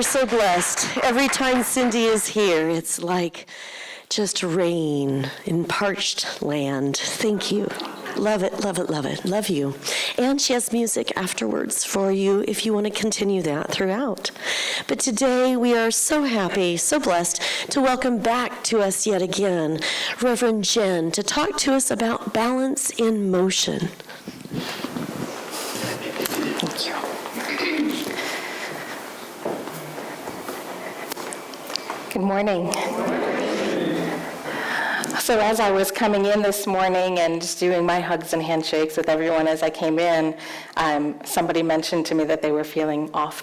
so blessed. Every time Cindy is here, it's like just rain in parched land. Thank you. Love it, love it, love it. Love you. And she has music afterwards for you if you want to continue that throughout. But today we are so happy, so blessed to welcome back to us yet again Reverend Jen to talk to us about balance in motion. Thank you. Good morning. So as I was coming in this morning and just doing my hugs and handshakes with everyone as I came in, somebody mentioned to me that they were feeling off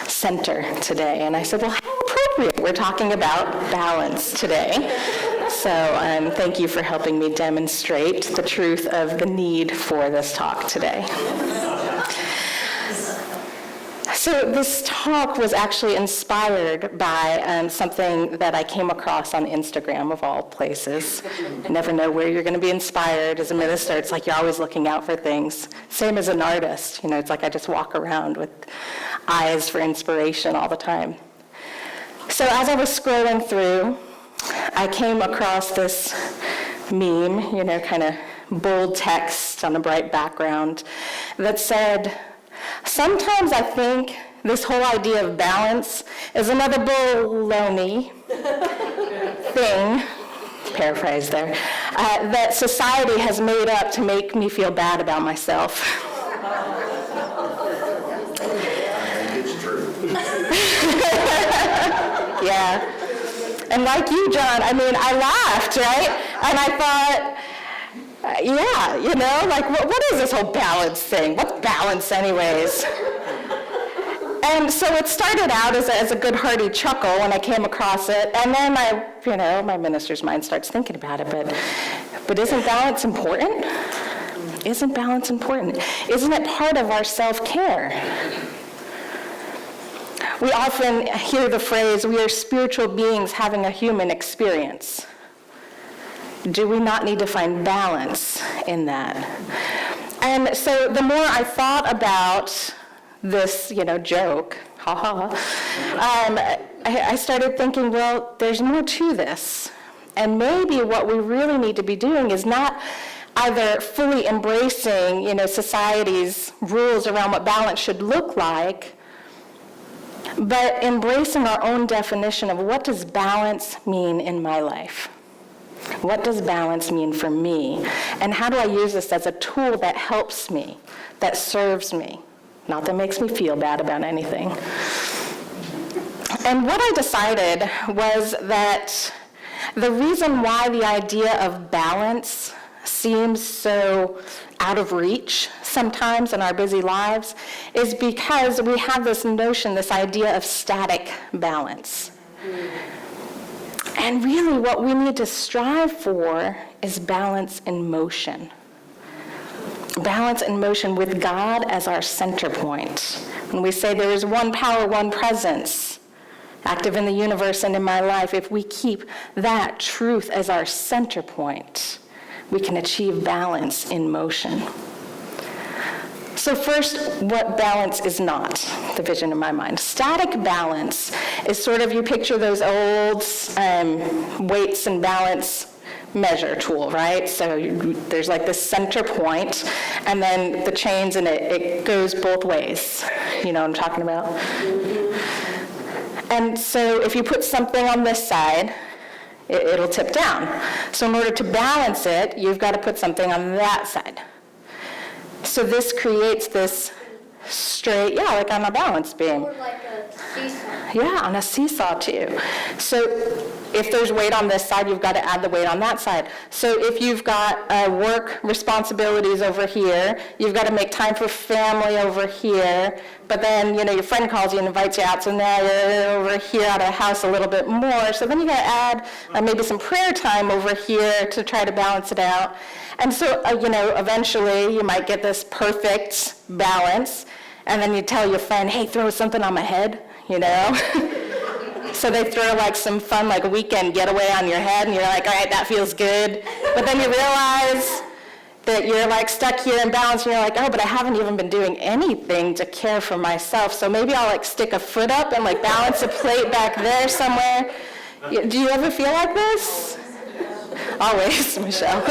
center today. And I said, well, how appropriate. We're talking about balance today. So thank you for helping me demonstrate the truth of the need for this talk today. So this talk was actually inspired by something that I came across on Instagram, of all places. You never know where you're going to be inspired as a minister. It's like you're always looking out for things. Same as an artist. You know, it's like I just walk around with eyes for inspiration all the time. So as I was scrolling through, I came across this meme, you know, kind of bold text on a bright background that said, sometimes I think this whole idea of balance is another baloney thing, paraphrase there, that society has made up to make me feel bad about myself. It's true. Yeah. And like you, John, I mean, I laughed, right? And I thought, yeah, you know, like, what is this whole balance thing? What's balance anyways? And so it started out as a good hearty chuckle when I came across it, and then my minister's mind starts thinking about it, but isn't balance important? Isn't balance important? Isn't it part of our self-care? We often hear the phrase, we are spiritual beings having a human experience. Do we not need to find balance in that? And so the more I thought about this, joke, I started thinking, well, there's more to this. And maybe what we really need to be doing is not either fully embracing, society's rules around what balance should look like, but embracing our own definition of what does balance mean in my life? What does balance mean for me? And how do I use this as a tool that helps me, that serves me, not that makes me feel bad about anything? And what I decided was that the reason why the idea of balance seems so out of reach sometimes in our busy lives is because we have this notion, this idea of static balance. And really what we need to strive for is balance in motion. Balance in motion with God as our center point. When we say there is one power, one presence, active in the universe and in my life, if we keep that truth as our center point, we can achieve balance in motion. So first, what balance is not, the vision in my mind. Static balance is sort of, you picture those old weights and balance measure tool, right? So there's like this center point, and then the chains, and it goes both ways. You know what I'm talking about? And so if you put something on this side, it'll tip down. So in order to balance it, you've got to put something on that side. So this creates this straight, like on a balance beam. Or like a seesaw. Yeah, on a seesaw too. So if there's weight on this side, you've got to add the weight on that side. So if you've got work responsibilities over here, you've got to make time for family over here, but then, your friend calls you and invites you out, so now you're over here out of the house a little bit more. So then you got to add maybe some prayer time over here to try to balance it out. And so, eventually you might get this perfect balance, and then you tell your friend, hey, throw something on my head, So they throw like some fun like weekend getaway on your head, and you're like, all right, that feels good. But then you realize that you're like stuck here in balance, and you're like, oh, but I haven't even been doing anything to care for myself, so maybe I'll like stick a foot up and like balance a plate back there somewhere. Do you ever feel like this? Always, Michelle.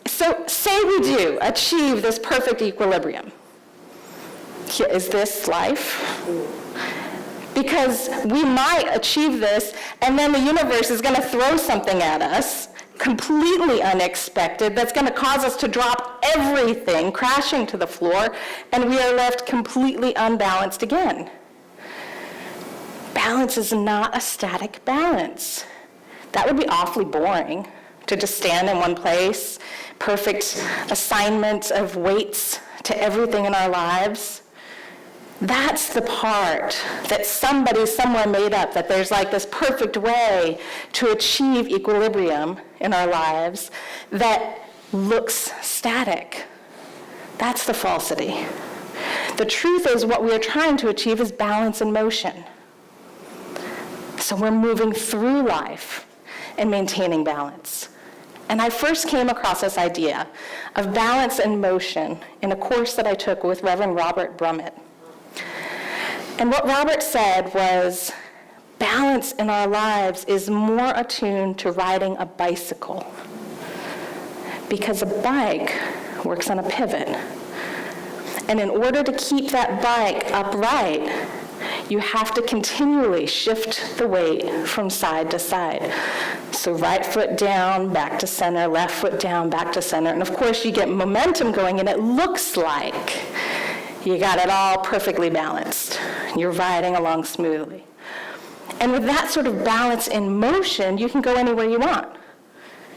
So say we do achieve this perfect equilibrium. Is this life? Because we might achieve this, and then the universe is going to throw something at us, completely unexpected, that's going to cause us to drop everything, crashing to the floor, and we are left completely unbalanced again. Balance is not a static balance. That would be awfully boring, to just stand in one place, perfect assignment of weights to everything in our lives. That's the part that somebody somewhere made up, that there's like this perfect way to achieve equilibrium in our lives that looks static. That's the falsity. The truth is what we're trying to achieve is balance and motion. So we're moving through life and maintaining balance. And I first came across this idea of balance and motion in a course that I took with Reverend Robert Brummett. And what Robert said was, balance in our lives is more attuned to riding a bicycle, because a bike works on a pivot. And in order to keep that bike upright, you have to continually shift the weight from side to side. So right foot down, back to center, left foot down, back to center. And of course you get momentum going, and it looks like you got it all perfectly balanced. You're riding along smoothly. And with that sort of balance in motion, you can go anywhere you want.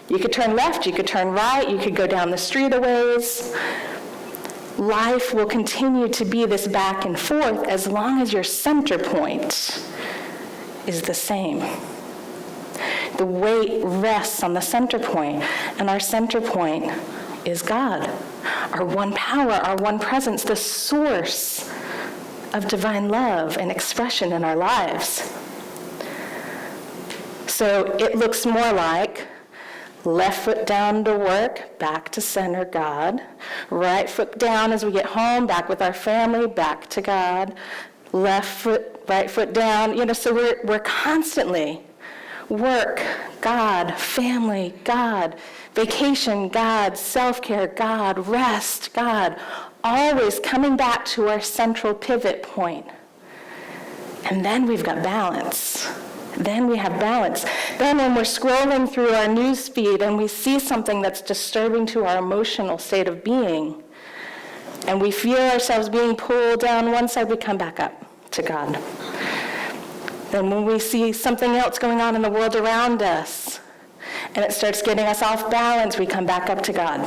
You could turn left, you could turn right, you could go down the street a ways. Life will continue to be this back and forth as long as your center point is the same. The weight rests on the center point, and our center point is God, our one power, our one presence, the source of divine love and expression in our lives. So it looks more like left foot down to work, back to center, God. Right foot down as we get home, back with our family, back to God. Left foot, right foot down. So we're constantly work, God, family, God, vacation, God, self-care, God, rest, God. Always coming back to our central pivot point. And then we've got balance. Then we have balance. Then when we're scrolling through our news feed and we see something that's disturbing to our emotional state of being, and we feel ourselves being pulled down one side, we come back up to God. Then when we see something else going on in the world around us, and it starts getting us off balance, we come back up to God.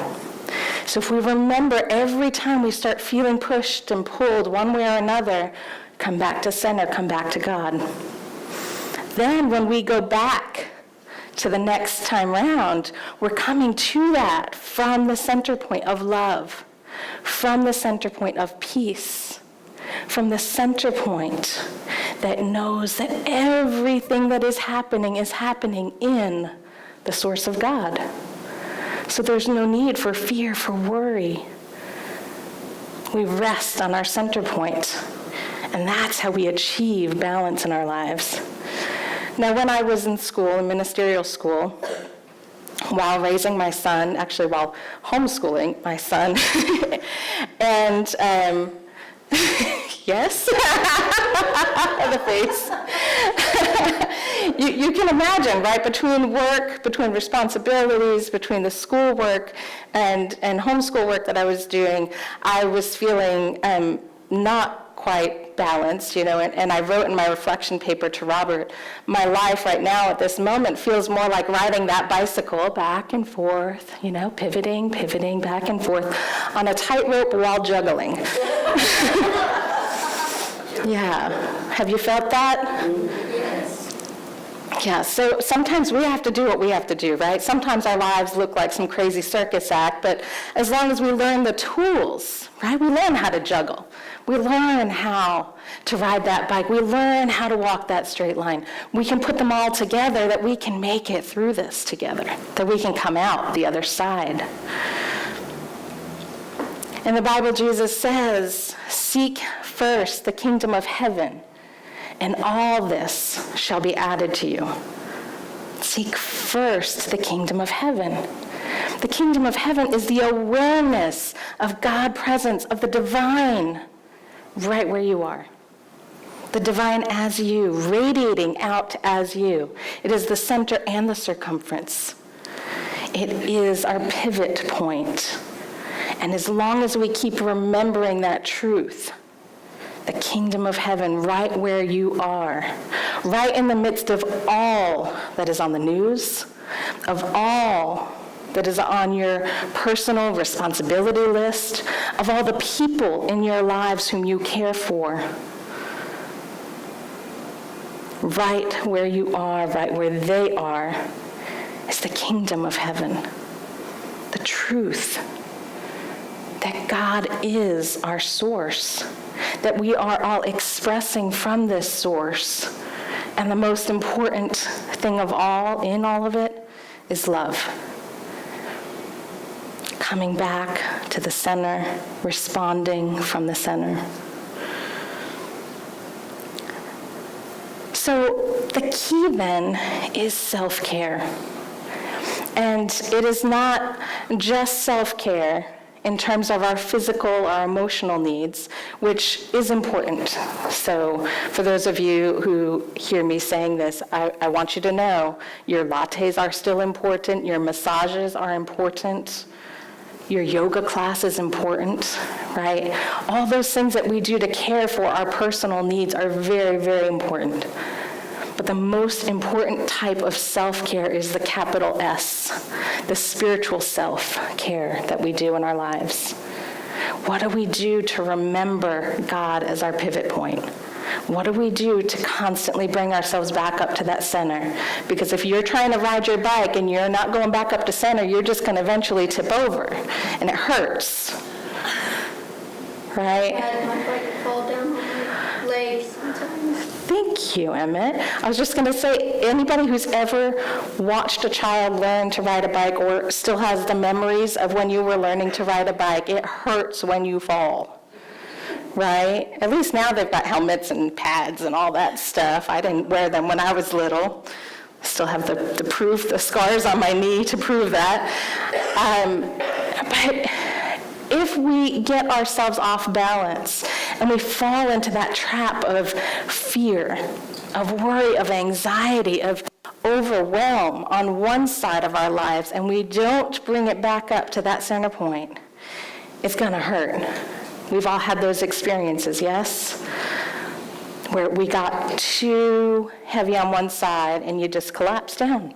So if we remember every time we start feeling pushed and pulled one way or another, come back to center, come back to God. Then when we go back to the next time round, we're coming to that from the center point of love, from the center point of peace, from the center point that knows that everything that is happening in the source of God. So there's no need for fear, for worry. We rest on our center point, and that's how we achieve balance in our lives. Now, when I was in school, in ministerial school, while raising my son, actually while homeschooling my son, and yes, the face. You can imagine, right, between work, between responsibilities, between the schoolwork and homeschool work that I was doing, I was feeling not quite balanced, and I wrote in my reflection paper to Robert, my life right now at this moment feels more like riding that bicycle back and forth, pivoting, back and forth on a tightrope while juggling. Yeah. Have you felt that? Yeah, so sometimes we have to do what we have to do, right? Sometimes our lives look like some crazy circus act, but as long as we learn the tools, right? We learn how to juggle. We learn how to ride that bike. We learn how to walk that straight line. We can put them all together that we can make it through this together, that we can come out the other side. In the Bible, Jesus says, "Seek first the kingdom of heaven, and all this shall be added to you." Seek first the kingdom of heaven. The kingdom of heaven is the awareness of God's presence, of the divine, right where you are. The divine as you, radiating out as you. It is the center and the circumference. It is our pivot point. And as long as we keep remembering that truth, the kingdom of heaven right where you are, right in the midst of all that is on the news, of all that is on your personal responsibility list, of all the people in your lives whom you care for, right where you are, right where they are, is the kingdom of heaven. The truth that God is our source, that we are all expressing from this source. And the most important thing of all, in all of it, is love. Coming back to the center, responding from the center. So the key then is self-care. And it is not just self-care in terms of our physical or emotional needs, which is important. So for those of you who hear me saying this, I want you to know your lattes are still important, your massages are important, your yoga class is important, right? All those things that we do to care for our personal needs are very, very important. But the most important type of self-care is the capital S, the spiritual self-care that we do in our lives. What do we do to remember God as our pivot point? What do we do to constantly bring ourselves back up to that center? Because if you're trying to ride your bike and you're not going back up to center, you're just going to eventually tip over, and it hurts, right? I had my bike fall down on my legs sometimes. Thank you, Emmett. I was just going to say, anybody who's ever watched a child learn to ride a bike or still has the memories of when you were learning to ride a bike, it hurts when you fall, right? At least now they've got helmets and pads and all that stuff. I didn't wear them when I was little. Still have the proof, the scars on my knee to prove that. But if we get ourselves off balance and we fall into that trap of fear, of worry, of anxiety, of overwhelm on one side of our lives, and we don't bring it back up to that center point, it's going to hurt. We've all had those experiences, yes? Where we got too heavy on one side and you just collapse down.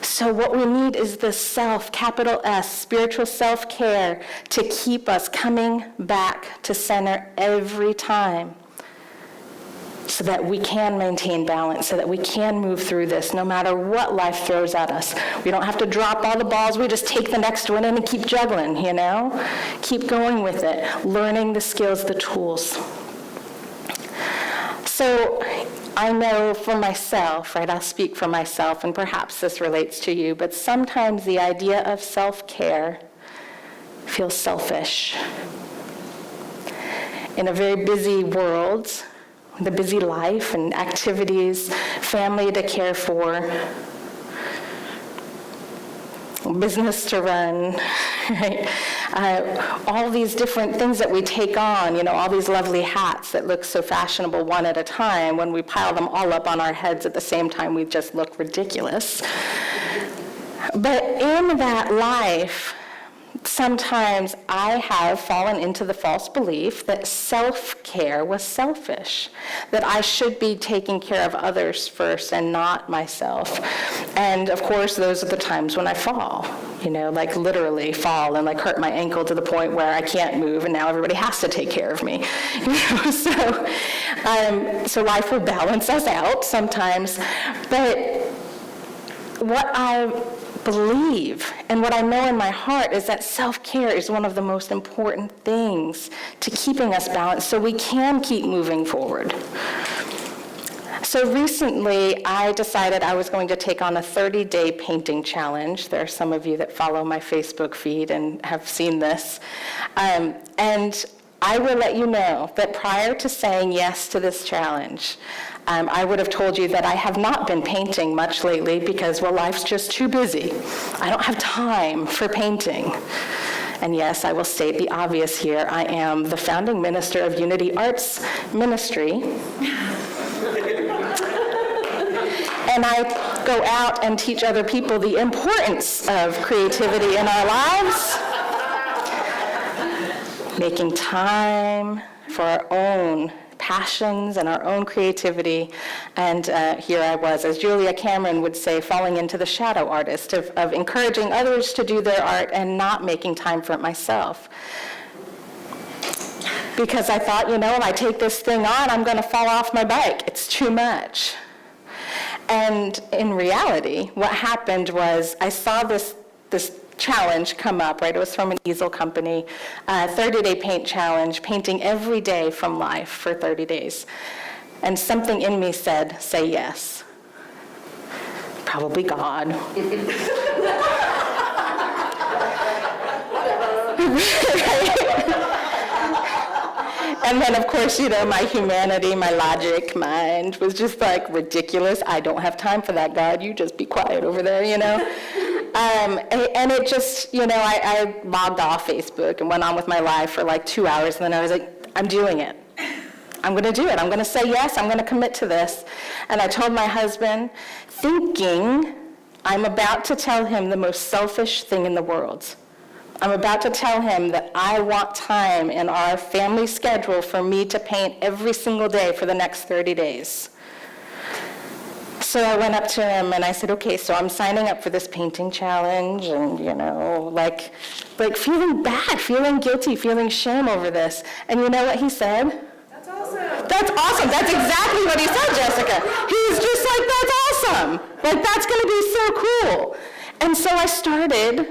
So what we need is the self, capital S, spiritual self-care to keep us coming back to center every time so that we can maintain balance, so that we can move through this no matter what life throws at us. We don't have to drop all the balls. We just take the next one in and keep juggling, you know? Keep going with it, learning the skills, the tools. So I know for myself, right, I'll speak for myself, and perhaps this relates to you, but sometimes the idea of self-care feels selfish. In a very busy world, the busy life and activities, family to care for, business to run, right? All these different things that we take on, you know, all these lovely hats that look so fashionable one at a time, when we pile them all up on our heads at the same time, we just look ridiculous. But in that life, sometimes I have fallen into the false belief that self-care was selfish, that I should be taking care of others first and not myself. And of course, those are the times when I fall, like literally fall and like hurt my ankle to the point where I can't move and now everybody has to take care of me. So life will balance us out sometimes. But what I believe and what I know in my heart is that self-care is one of the most important things to keeping us balanced so we can keep moving forward. So recently, I decided I was going to take on a 30-day painting challenge. There are some of you that follow my Facebook feed and have seen this. And I will let you know that prior to saying yes to this challenge, I would have told you that I have not been painting much lately because, well, life's just too busy. I don't have time for painting. And yes, I will state the obvious here. I am the founding minister of Unity Arts Ministry. And I go out and teach other people the importance of creativity in our lives. Making time for our own passions and our own creativity. And here I was, as Julia Cameron would say, falling into the shadow artist of encouraging others to do their art and not making time for it myself. Because I thought, if I take this thing on, I'm going to fall off my bike. It's too much. And in reality, what happened was I saw this challenge come up, right? It was from an easel company, 30-day paint challenge, painting every day from life for 30 days. And something in me said, say yes. Probably God. And then, of course, my humanity, my logic mind was just like, ridiculous. I don't have time for that, God. You just be quiet over there, And it just, I logged off Facebook and went on with my life for like 2 hours. And then I was like, I'm doing it. I'm going to do it. I'm going to say yes. I'm going to commit to this. And I told my husband, thinking I'm about to tell him the most selfish thing in the world. I'm about to tell him that I want time in our family schedule for me to paint every single day for the next 30 days. So I went up to him and I said, okay, so I'm signing up for this painting challenge and, like feeling bad, feeling guilty, feeling shame over this. And you know what he said? That's awesome. That's awesome. That's exactly what he said, Jessica. He was just like, that's awesome. Like, that's going to be so cool. And so I started,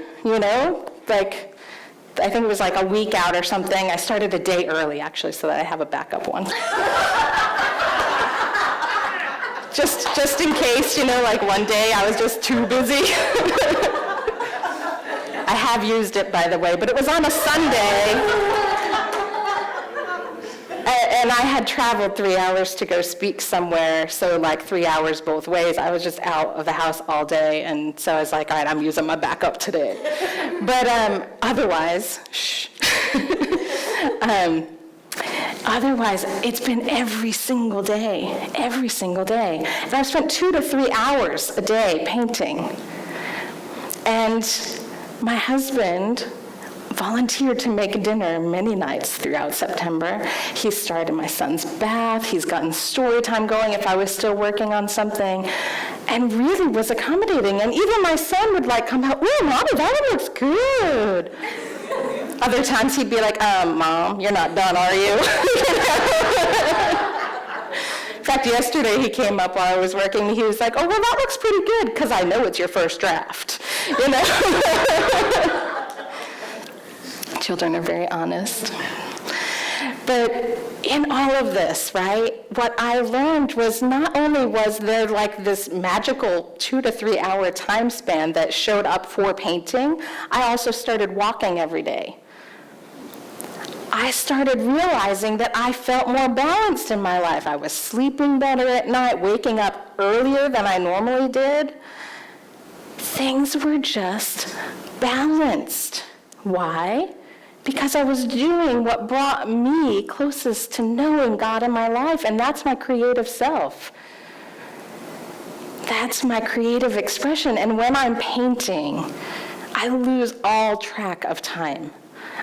I think it was like a week out or something. I started a day early, actually, so that I have a backup one. Just in case, one day I was just too busy. I have used it, by the way, but it was on a Sunday. And I had traveled 3 hours to go speak somewhere, so 3 hours both ways. I was just out of the house all day, and so I was like, all right, I'm using my backup today. But otherwise, otherwise, it's been every single day. And I've spent 2 to 3 hours a day painting. And my husband volunteered to make dinner many nights throughout September. He started my son's bath. He's gotten story time going if I was still working on something, and really was accommodating. And even my son would come out, ooh, Mommy, that one looks good. Other times he'd be like, Mom, you're not done, are you? In fact, yesterday he came up while I was working. He was like, oh, well, that looks pretty good, because I know it's your first draft. Children are very honest. But in all of this, right, what I learned was not only was there this magical 2 to 3 hour time span that showed up for painting, I also started walking every day. I started realizing that I felt more balanced in my life. I was sleeping better at night, waking up earlier than I normally did. Things were just balanced. Why? Because I was doing what brought me closest to knowing God in my life, and that's my creative self. That's my creative expression. And when I'm painting, I lose all track of time.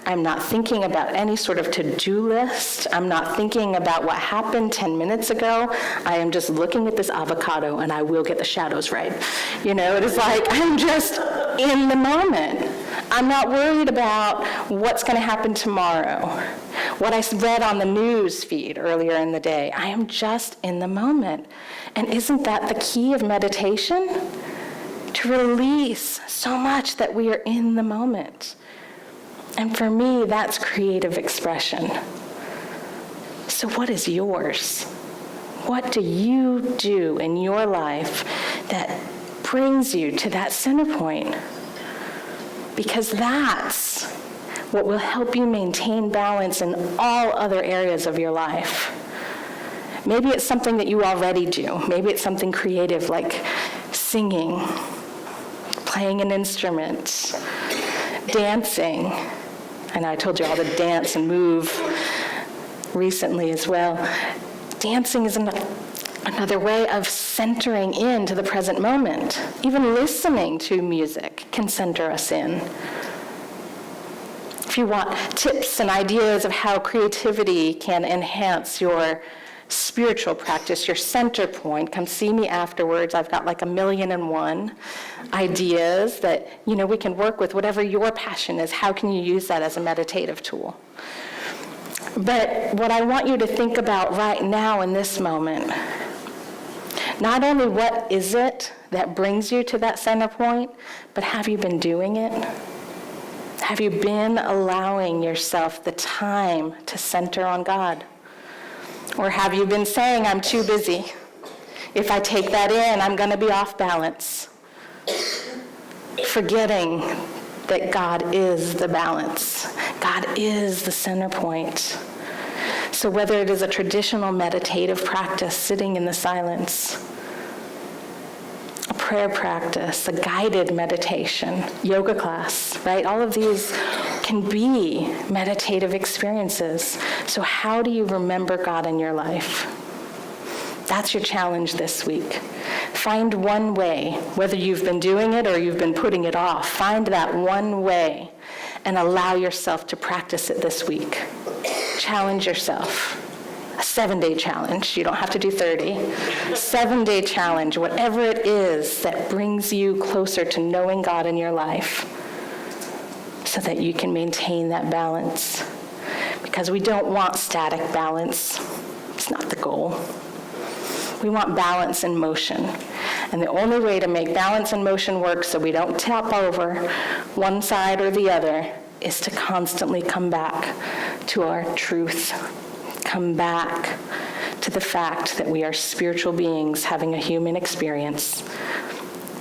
I'm not thinking about any sort of to-do list. I'm not thinking about what happened 10 minutes ago. I am just looking at this avocado, and I will get the shadows right. You know, it is like I'm just in the moment. I'm not worried about what's going to happen tomorrow, what I read on the news feed earlier in the day. I am just in the moment. And isn't that the key of meditation? To release so much that we are in the moment. And for me, that's creative expression. So what is yours? What do you do in your life that brings you to that center point? Because that's what will help you maintain balance in all other areas of your life. Maybe it's something that you already do. Maybe it's something creative like singing, playing an instrument, dancing. And I told you all to dance and move recently as well. Dancing is another way of centering into the present moment. Even listening to music can center us in. If you want tips and ideas of how creativity can enhance your spiritual practice, your center point, come see me afterwards. I've got like 1,000,001 ideas that, we can work with. Whatever your passion is, how can you use that as a meditative tool? But what I want you to think about right now in this moment, not only what is it that brings you to that center point, but have you been doing it? Have you been allowing yourself the time to center on God? Or have you been saying, I'm too busy. If I take that in, I'm going to be off balance. Forgetting that God is the balance. God is the center point. So whether it is a traditional meditative practice, sitting in the silence, a prayer practice, a guided meditation, yoga class, right? All of these can be meditative experiences. So how do you remember God in your life? That's your challenge this week. Find one way, whether you've been doing it or you've been putting it off, find that one way and allow yourself to practice it this week. Challenge yourself. A 7-day challenge. You don't have to do 30. 7-day challenge, whatever it is that brings you closer to knowing God in your life so that you can maintain that balance. Because we don't want static balance. It's not the goal. We want balance and motion. And the only way to make balance and motion work so we don't tap over one side or the other is to constantly come back to our truth. Come back to the fact that we are spiritual beings having a human experience,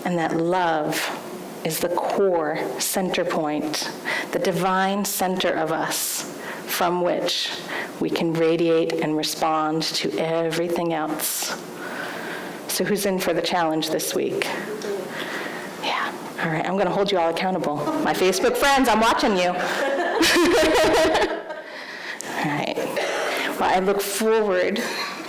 and that love is the core center point, the divine center of us from which we can radiate and respond to everything else. So who's in for the challenge this week? Yeah, all right, I'm going to hold you all accountable. My Facebook friends, I'm watching you. All right. Well, I look forward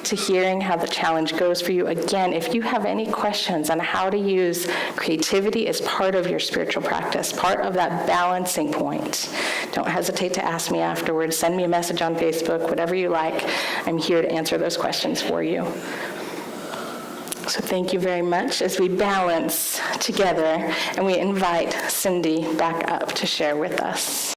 to hearing how the challenge goes for you. Again, if you have any questions on how to use creativity as part of your spiritual practice, part of that balancing point, don't hesitate to ask me afterwards. Send me a message on Facebook, whatever you like. I'm here to answer those questions for you. So thank you very much as we balance together and we invite Cindy back up to share with us.